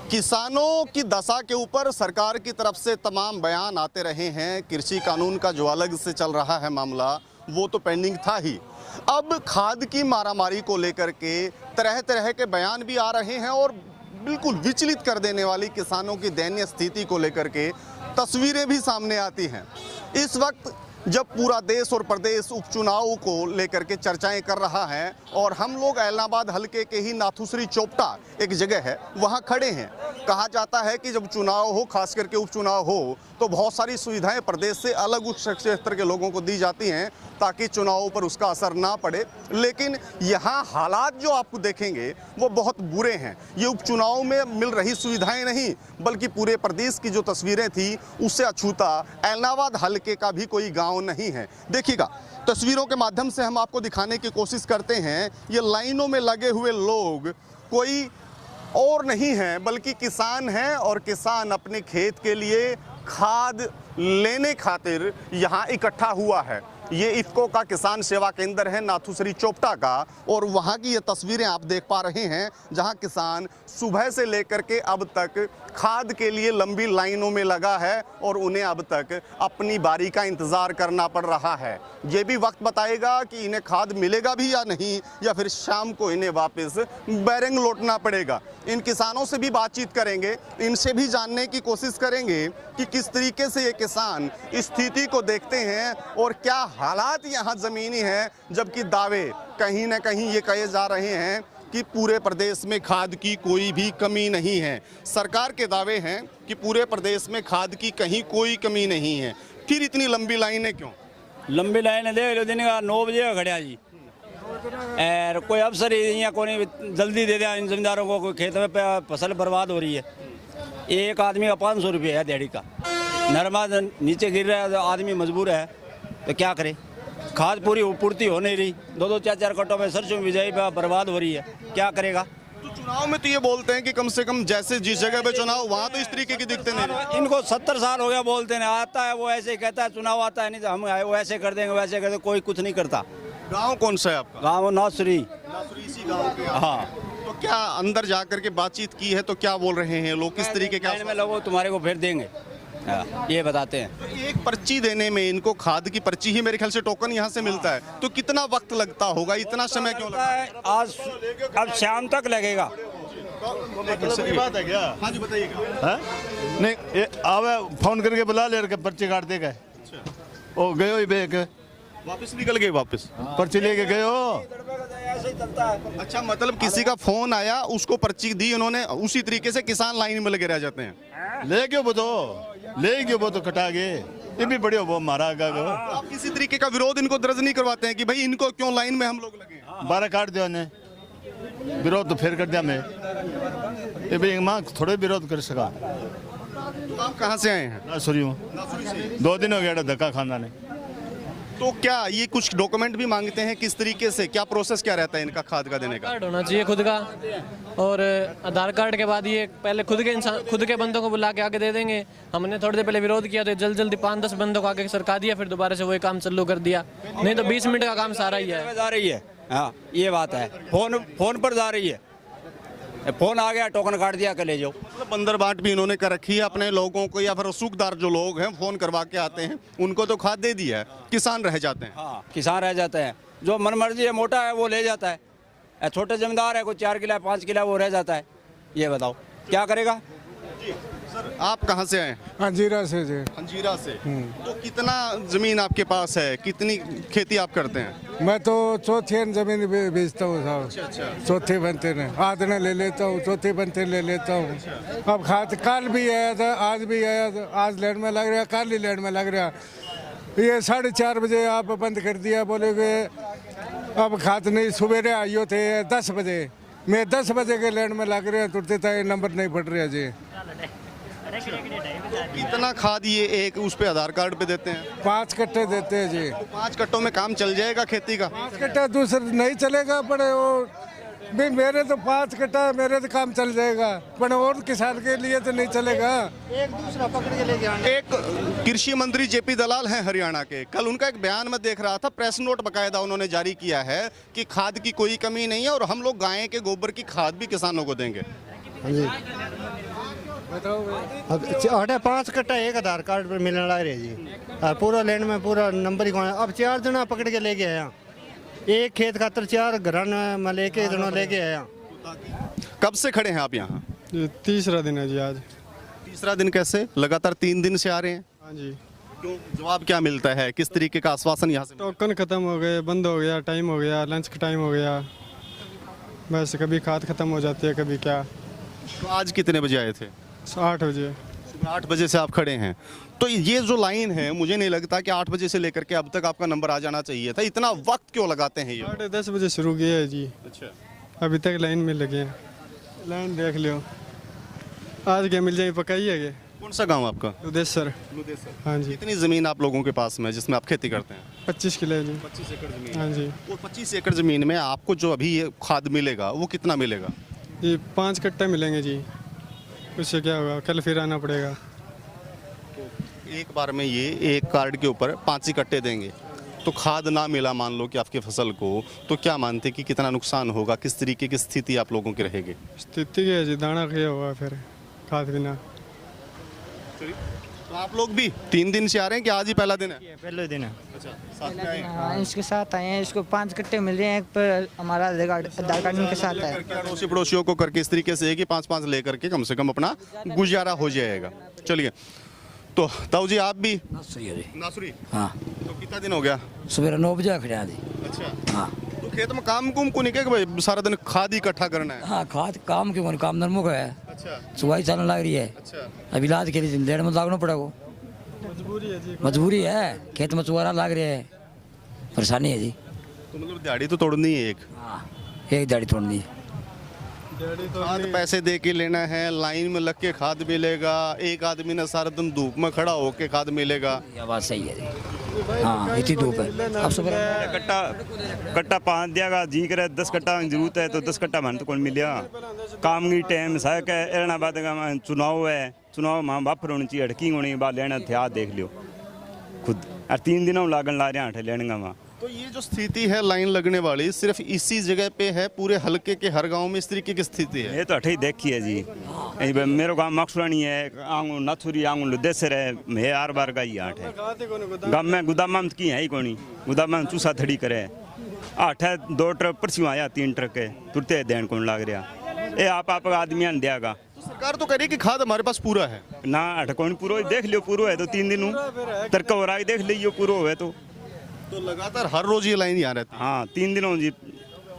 किसानों की दशा के ऊपर सरकार की तरफ से तमाम बयान आते रहे हैं। कृषि कानून का जो अलग से चल रहा है मामला, वो तो पेंडिंग था ही। अब खाद की मारामारी को लेकर के तरह तरह के बयान भी आ रहे हैं और बिल्कुल विचलित कर देने वाली किसानों की दयनीय स्थिति को लेकर के तस्वीरें भी सामने आती हैं। इस वक्त जब पूरा देश और प्रदेश उपचुनाव को लेकर के चर्चाएं कर रहा है और हम लोग ऐलनाबाद हलके के ही नाथुश्री चोपटा एक जगह है, वहां खड़े हैं। कहा जाता है कि जब चुनाव हो, खास करके उपचुनाव हो, तो बहुत सारी सुविधाएं प्रदेश से अलग उच्च क्षेत्र के लोगों को दी जाती हैं ताकि चुनावों पर उसका असर ना पड़े। लेकिन यहाँ हालात जो आपको देखेंगे वो बहुत बुरे हैं। ये उपचुनाव में मिल रही सुविधाएं नहीं, बल्कि पूरे प्रदेश की जो तस्वीरें थी उससे अछूता ऐलनाबाद हलके का भी कोई गाँव नहीं है। देखिएगा, तस्वीरों के माध्यम से हम आपको दिखाने की कोशिश करते हैं। ये लाइनों में लगे हुए लोग कोई और नहीं है बल्कि किसान हैं और किसान अपने खेत के लिए खाद लेने खातिर यहाँ इकट्ठा हुआ है। ये इफ्को का किसान सेवा केंद्र है नाथुश्री चोपटा का, और वहाँ की ये तस्वीरें आप देख पा रहे हैं जहाँ किसान सुबह से लेकर के अब तक खाद के लिए लंबी लाइनों में लगा है और उन्हें अब तक अपनी बारी का इंतज़ार करना पड़ रहा है। ये भी वक्त बताएगा कि इन्हें खाद मिलेगा भी या नहीं, या फिर शाम को इन्हें वापस बैरंग लौटना पड़ेगा। इन किसानों से भी बातचीत करेंगे, इनसे भी जानने की कोशिश करेंगे कि किस तरीके से ये किसान स्थिति को देखते हैं और क्या हालात यहाँ ज़मीनी हैं। जबकि दावे कहीं ना कहीं ये कहे जा रहे हैं कि पूरे प्रदेश में खाद की कोई भी कमी नहीं है। सरकार के दावे हैं कि पूरे प्रदेश में खाद की कहीं कोई कमी नहीं है। फिर इतनी लंबी लाइनें क्यों? लंबी लाइन देख लो, दिन का 9 बजे का खड़ा जी, और कोई अफसर यहाँ को नहीं जल्दी दे दिया इन जमींदारों को। कोई खेत में फसल बर्बाद हो रही है। एक आदमी का 500 रुपये है दिहाड़ी का, नरमा नीचे गिर रहा है तो आदमी मजबूर है, तो क्या करे। खाद पूर्ति हो नहीं रही, 2-2 4-4 कट्टों में सरसों बिजाई बर्बाद हो रही है, क्या करेगा। तो चुनाव में तो ये बोलते हैं कि कम से कम जैसे जिस जगह पे चुनाव वहाँ तो इस तरीके की दिखते नहीं। इनको 70 साल हो गया बोलते हैं, आता है वो ऐसे ही कहता है, चुनाव आता है नहीं तो हम वो ऐसे कर देंगे वैसे कर देंगे, कोई कुछ नहीं करता। गाँव कौन सा है आपका? गाँव नाथुश्री। इसी गाँव के? हाँ। तो क्या अंदर जा करके बातचीत की है तो क्या बोल रहे हैं लोग, किस तरीके के में लोगों तुम्हारे को फिर देंगे, ये बताते हैं। तो एक पर्ची देने में इनको खाद की पर्ची ही मेरे ख्याल से टोकन यहाँ से मिलता है, तो कितना वक्त लगता होगा? इतना समय क्यों लगता है? आज अब शाम तक लगेगा। सही बात है क्या? हाँ जी बताइएगा। नहीं आवे फोन करके बुला ले, पर्ची काट देगा। ओ गयो ही बेक वापस निकल गए, वापस पर्ची लेके गए हो। अच्छा, मतलब किसी का फोन आया, उसको पर्ची दी उन्होंने, उसी तरीके से किसान लाइन में लगे रह जाते हैं। ले गयो वो तो कटा गए, ये भी बढ़िया वो मारा गा। आप किसी तरीके का विरोध इनको दर्ज नहीं करवाते हैं कि भाई इनको क्यों लाइन में हम लोग लगे? 12 काट दिया ने विरोध तो फिर कर दिया मैं, ये भी माँ थोड़े विरोध कर सका। तो आप कहाँ से आए हैं? नाथुश्री हूँ, 2 दिन हो गया धक्का खाना ने। तो क्या ये कुछ डॉक्यूमेंट भी मांगते हैं? किस तरीके से, क्या प्रोसेस क्या रहता है इनका खाद का देने का? कार्ड होना चाहिए खुद का, और आधार कार्ड के बाद ये पहले खुद के बंदों को बुला के आगे दे देंगे। हमने थोड़ी देर पहले विरोध किया तो जल्दी 5-10 बंदों को आगे सरका दिया, फिर दोबारा से वही काम चालू कर दिया। नहीं तो 20 मिनट का काम सारा ही है। जा रही है, हाँ ये बात है। फोन पर जा रही है, फोन आ गया, टोकन काट दिया, कल ले जाओ। मतलब बंदर बाट भी इन्होंने कर रखी है अपने लोगों को, या फिर रसूखदार जो लोग हैं फोन करवा के आते हैं उनको तो खाद दे दिया है, किसान रह जाते हैं। हाँ, किसान रह जाते हैं। जो मनमर्जी है, मोटा है वो ले जाता है, छोटे जमींदार है कोई 4 किला 5 किला वो रह जाता है। ये बताओ क्या करेगा। सर आप कहाँ से आए? हंजीरा से जी। हंजीरा से। तो कितना जमीन आपके पास है, कितनी खेती आप करते हैं? मैं तो चौथी जमीन बेचता हूँ साहब। अच्छा। चौथे बनते ने आधने ले लेता हूँ, चौथे बनते ले लेता हूँ। अब खाद कल भी आया था, आज भी आया था, आज लैंड में लग रहा, कल ही लैंड में लग रहा। ये 4:30 बजे आप बंद कर दिया, बोले अब खाद नहीं। सवेरे आइयो थे 10 बजे, मैं 10 बजे के लैंड में लग रहे हैं, तुरते था नंबर नहीं पड़ रहा जी। कितना खाद ये एक उस पे आधार कार्ड पे देते हैं? 5 कट्टे देते हैं जी। तो 5 कट्टों में काम चल जाएगा खेती का? 5 कट्टा दूसरा नहीं चलेगा, पर वो भी मेरे तो 5 कट्टा मेरे तो काम चल जाएगा, पर और किसान के लिए तो नहीं चलेगा। एक दूसरा पकड़ के लेके आने। एक कृषि मंत्री जेपी दलाल हैं हरियाणा के, कल उनका एक बयान मैं देख रहा था, प्रेस नोट बकायदा उन्होंने जारी किया है कि खाद की कोई कमी नहीं है और हम लोग गाय के गोबर की खाद भी किसानों को देंगे। अब 5 कट्टा एक आधार कार्ड पर मिलने लग रहे जी और पूरा लैंड में पूरा नंबर ही कौन है। अब 4 जना पकड़ के लेके आया, एक खेत खातर 4 घर में लेके जना लेके आया। कब से खड़े हैं आप यहाँ? ये तीसरा दिन है जी आज। तीसरा दिन कैसे? लगातार 3 दिन से आ रहे हैं। हाँ जी, क्यों? जवाब क्या मिलता है? किस तरीके का आश्वासन यहाँ से? टोकन ख़त्म हो गए, बंद हो गया, टाइम हो गया, लंच का टाइम हो गया, बस कभी खाद ख़त्म हो जाती है, कभी क्या। तो आज कितने बजे आए थे? 8 बजे। सुबह 8 बजे से आप खड़े हैं। तो ये जो लाइन है, मुझे नहीं लगता कि 8 बजे से लेकर के अब तक आपका नंबर आ जाना चाहिए था। इतना वक्त क्यों लगाते हैं ये? 8-10 बजे शुरू किया है जी, अच्छा, अभी तक लाइन में लगे हैं। लाइन देख लो, आज क्या मिल जाए पक्का ही है कि कौन सा गांव आपका? उदेसर। हाँ जी, कितनी ज़मीन आप लोगों के पास में है जिसमें आप खेती करते हैं? 25 किलो है जी। 25 एकड़ ज़मीन। हाँ जी, वो 25 एकड़ ज़मीन में आपको जो अभी ये खाद मिलेगा वो कितना मिलेगा? ये 5 कट्टे मिलेंगे जी। उससे क्या होगा, कल फिर आना पड़ेगा। एक बार में ये एक कार्ड के ऊपर 5 ही कट्टे देंगे, तो खाद ना मिला मान लो कि आपकी फसल को, तो क्या मानते कि कितना नुकसान होगा? किस तरीके की स्थिति आप लोगों की रहेगी? स्थिति क्या है जी, दाना क्या होगा फिर खाद बिना। तो आप लोग भी 3 दिन से आ रहे हैं कि आज ही पहला दिन है? पहले दिन है। अच्छा, साथ में आए हैं। हाँ, इसके साथ आए हैं। इसको 5 कट्टे मिल रहे हैं, एक पर हमारा आधार कार्ड इनके साथ है। करके अड़ोसी पड़ोसियों को करके इस तरीके से है कि 5-5 लेकर के कम से कम अपना गुजारा हो जाएगा। चलिए, तो ताऊ जी आप भी नासुरी? हाँ, तो कितना दिन हो गया? सवेरे 9 बजे खड़े जी। अच्छा, हाँ तो खेत में काम कुम को नहीं क्या कि भाई सारा दिन खाद ही इकट्ठा करना है? हाँ, खाद काम क्यों, काम नरमुख है, अच्छा सुबह चलने लग रही है। अच्छा, अब इलाज के लिए लेट में लागना पड़ेगा, मजबूरी है जी। मजबूरी है, खेत में चुआरा लाग रहा है, परेशानी है जी। तो मतलब दिहाड़ी तो तोड़नी है एक। हाँ, एक दाढ़ी तोड़नी है। खाद पैसे दे के लेना है, लाइन में लग के खाद मिलेगा, एक आदमी ने सारा दिन धूप में खड़ा होके खाद मिलेगा। ये बात सही है जी। हाँ, इतनी धूप है। अब सुबह कट्टा 5 दियागा जी करे 10 कट्टा जरूरत है तो 10 कट्टा मन तो कौन मिलिया। काम की टाइम साहब के एरना बाद चुनाव है, चुनाव माँ बाप होनी चाहिए, अटकी होनी बात लेना थे, देख लियो खुद। और 3 दिनों लागन ला रहे हैं लेने वहाँ। तो ये जो स्थिति है लाइन लगने वाली, सिर्फ इसी जगह पे है? पूरे हलके के हर गांव में इस तरीके की स्थिति है? ये तो अठे ही देखी है जी। मेरे गाँव मकसुरानी है, आंगू नथुरी, आंगू लुदेसर है, मैं 8 बार का ही 8 है। गाँव में गुदामा में की है ही कोनी, गुदामा में चूसा थड़ी करे 8 है। 2 ट्रक परसों आया, 3 ट्रक है, तुरते देन कौन लाग रहा। ये आप आदमी ने देगा। सरकार तो कह रही है कि खाद हमारे पास पूरा है ना, अठ कौन पूरा देख लियो, पूरा है तो 3 दिन तर्क हो रहा है, देख लीजिए पूरा हुआ तो लगातार हर रोज ये लाइन यहाँ रहती है। हाँ 3 दिनों जी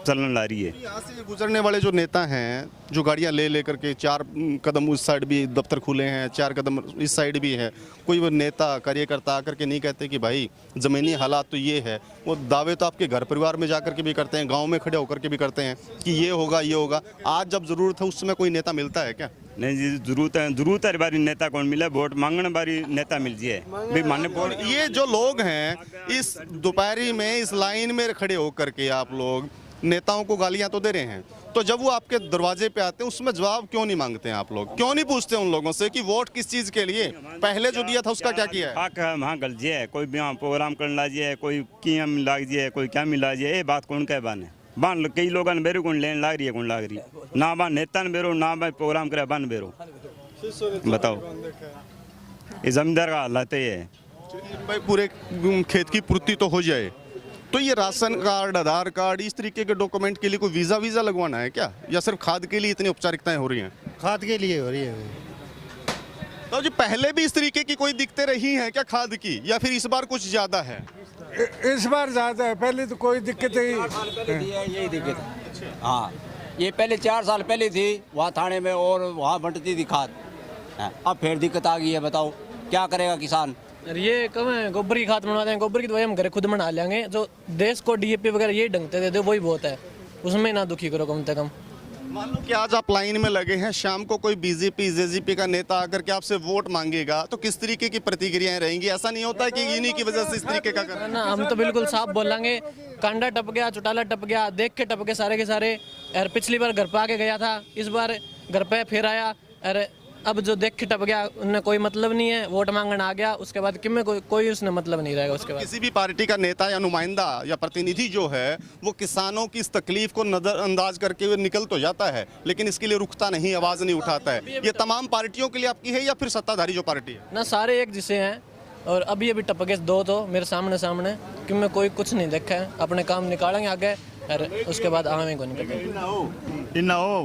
चलने ला रही है। यहाँ से गुजरने वाले जो नेता हैं, जो गाड़ियाँ ले लेकर के 4 कदम उस साइड भी दफ्तर खुले हैं, 4 कदम इस साइड भी है, कोई वो नेता कार्यकर्ता आकर के नहीं कहते कि भाई ज़मीनी हालात तो ये है। वो दावे तो आपके घर परिवार में जाकर के भी करते हैं, गांव में खड़े होकर के भी करते हैं कि ये होगा ये होगा। आज जब ज़रूरत है उस समय कोई नेता मिलता है क्या? नहीं जी, जरूरत है बारी नेता कौन मिले, वोट मांगने बारी नेता मिल जाए भाई माने वोट। ये जो लोग हैं इस दोपहरी में इस लाइन में खड़े होकर के आप लोग नेताओं को गालियां तो दे रहे हैं, तो जब वो आपके दरवाजे पे आते हैं उसमें जवाब क्यों नहीं मांगते हैं आप लोग? क्यों नहीं पूछते उन लोगों से कि वोट किस चीज़ के लिए, पहले जो दिया था उसका क्या किया है? हक है वहाँ गल जाए, कोई यहाँ प्रोग्राम करने ला जाए, कोई किया मिला जाए, कोई क्या मिला जाए, ये बात कौन कह बाने बान कई लोगों ने बेरो कौन लेन लाग रही है, कौन लाग रही ना बान नेता ने बेरो ना बान प्रोग्राम करे बन बेरो। बताओ, ये जमींदार का हालत ये है। भाई पूरे खेत की पूर्ति तो हो जाए, तो ये राशन कार्ड, आधार कार्ड, इस तरीके के डॉक्यूमेंट के लिए कोई वीज़ा लगवाना है क्या, या सिर्फ खाद के लिए इतनी औपचारिकताएं हो रही हैं? खाद के लिए हो रही है। तो जी पहले भी इस तरीके की कोई दिक्कतें रही हैं क्या खाद की, या फिर इस बार कुछ ज़्यादा है? इस बार ज़्यादा है, पहले तो कोई दिक्कत ही। यही दिक्कत है। हाँ, ये पहले 4 साल पहले थी वहाँ थाने में और वहाँ बंटती थी खाद, अब फिर दिक्कत आ गई है। बताओ क्या करेगा किसान? यार ये कम है, गोबर की खाद बनवा दें, गोबर की दवाई हम घर खुद बना लेंगे, जो देश को डीएपी वगैरह ये ढंगते दे दे वही बहुत है, उसमें ना दुखी करो कम से कम। मान लो कि आज आप लाइन में लगे हैं, शाम को कोई बीजेपी जेजेपी का नेता आकर के आपसे वोट मांगेगा, तो किस तरीके की प्रतिक्रियाएं रहेंगी? ऐसा नहीं होता है कि इन्हीं की वजह से इस तरीके का कर... ना, हम तो बिल्कुल साफ बोलेंगे, कांडा टप गया, चौटाला टप गया, देख के टप के सारे के सारे। यार पिछली बार घर पे आके गया था, इस बार घर पे फिर आया, अरे अब जो देख के टप गया उनने कोई मतलब नहीं है, वोट मांगने आ गया, उसके बाद किम में कोई उसने मतलब नहीं रहेगा उसके बाद। किसी भी पार्टी का नेता या नुमाइंदा या प्रतिनिधि जो है वो किसानों की इस तकलीफ को नज़रअंदाज करके हुए निकल तो जाता है, लेकिन इसके लिए रुकता नहीं, आवाज़ नहीं उठाता है। ये तमाम पार्टियों के लिए आपकी है या फिर सत्ताधारी जो पार्टी है? ना सारे एक जैसे हैं, और अभी टप गए दो तो मेरे सामने कि मैं कोई कुछ नहीं देखा है, अपने काम निकालेंगे आगे और उसके बाद आवे को निकलेंगे। इन्ना हो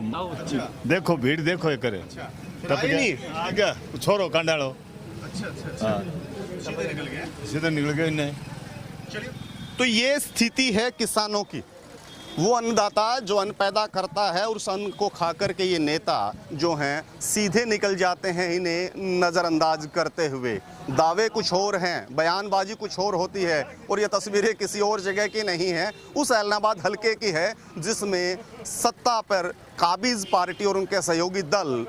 देखो भीड़ देखो ये करे टप गया आ गया छोरो कांडालो। अच्छा सीधे निकल गए इन्हें। तो ये स्थिति है किसानों की। वो अन्नदाता जो अन्न पैदा करता है और उस अन्न को खा कर के ये नेता जो हैं सीधे निकल जाते हैं इन्हें नज़रअंदाज करते हुए। दावे कुछ और हैं, बयानबाजी कुछ और होती है, और ये तस्वीरें किसी और जगह की नहीं हैं, उस ऐलनाबाद हलके की है जिसमें सत्ता पर काबिज पार्टी और उनके सहयोगी दल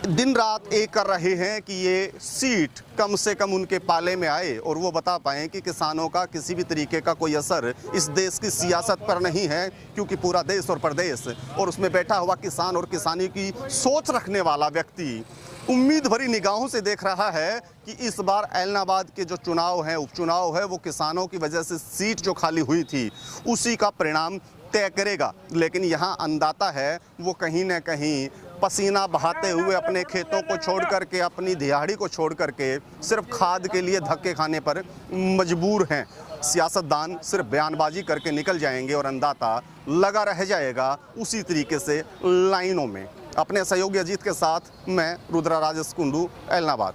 दिन रात एक कर रहे हैं कि ये सीट कम से कम उनके पाले में आए और वो बता पाएं कि किसानों का किसी भी तरीके का कोई असर इस देश की सियासत पर नहीं है, क्योंकि पूरा देश और प्रदेश और उसमें बैठा हुआ किसान और किसानी की सोच रखने वाला व्यक्ति उम्मीद भरी निगाहों से देख रहा है कि इस बार ऐलनाबाद के जो चुनाव हैं, उपचुनाव है, वो किसानों की वजह से सीट जो खाली हुई थी उसी का परिणाम तय करेगा। लेकिन यहाँ अन्नदाता है वो कहीं ना कहीं पसीना बहाते हुए अपने खेतों को छोड़ करके, अपनी दिहाड़ी को छोड़ करके सिर्फ खाद के लिए धक्के खाने पर मजबूर हैं। सियासतदान सिर्फ बयानबाजी करके निकल जाएंगे और अन्नदाता लगा रह जाएगा उसी तरीके से लाइनों में। अपने सहयोगी अजीत के साथ मैं रुद्रा राजेश कुंडू, ऐलनाबाद।